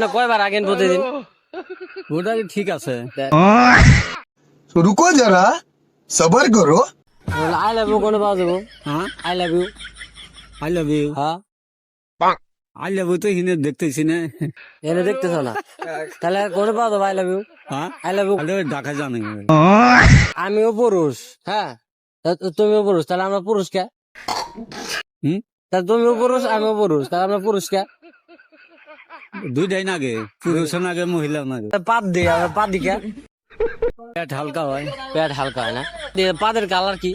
না কয়বার আগেন প্রতিদিন? ওটা ঠিক আছে। रुको जरा सबर करो। আই লাভ ইউ কোনে পাওয়া যাবো? হ্যাঁ, I love you. I love you. হ্যাঁ, আই লাভ ইউ তো হিনে দেখতেছি না। এনে দেখতেছো না, তাহলে কোনে পাওয়া যাবো আই লাভ ইউ? হ্যাঁ, আই লাভ ইউ। তাহলে ওই ঢাকা জানে। আমিও পুরুষ, হ্যাঁ, তুমিও পুরুষ, তাহলে আমরা পুরুষ কে? হুম, তাহলে তুমিও পুরুষ আমিও পুরুষ, তাহলে আমরা পুরুষ কে? দুইটাই নাগে, পুরুষ নাগে মহিলা নাগে। পাত দিই, আমরা পাত দিই কে? পেট হালকা হয়। পেট হালকা হয় না? পাদের কালার কি?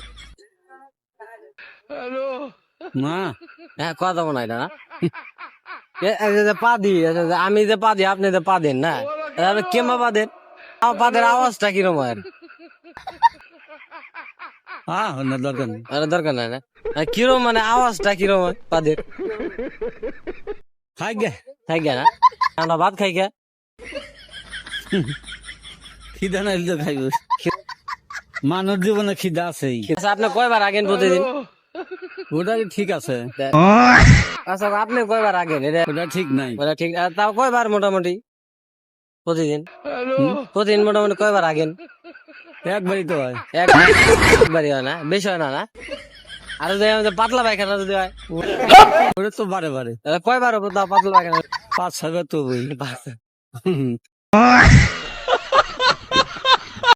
না, হ্যাঁ, কথা বলা এটা না। পা দিই, আমি যে পা দিই আপনি যে পা দেন না, তাহলে কেমা পা দেন? আমার পাদের আওয়াজটা কিরম হয়? হ্যাঁ, না দরকার নেই। আরে দরকার নাই না, কিরম মানে আওয়াজটা কিরম হয় পাদের? খাই গে, খাই গে না, আমরা ভাত খাই গে। খিদা না হলে তো খাইব। মানব জীবনে খিদা আছেই। আচ্ছা, আপনি কয়বার আগেন প্রতিদিন? ওটা ঠিক আছে। আচ্ছা, আপনি কয়বার আগেন? ওটা ঠিক নাই। ওটা ঠিক, তাও কয়বার মোটামুটি প্রতিদিন? প্রতিদিন মোটামুটি কয়বার আগেন? একবারই তো হয়। একবারই হয় না, বেশি হয় না না? আর যদি আমাদের পাতলা পায়খানা যদি হয়, ওটা তো বারে বারে তাহলে কয়বার হবে তাও পাতলা পায়খানা? 5-6 বার তো হই। বাস।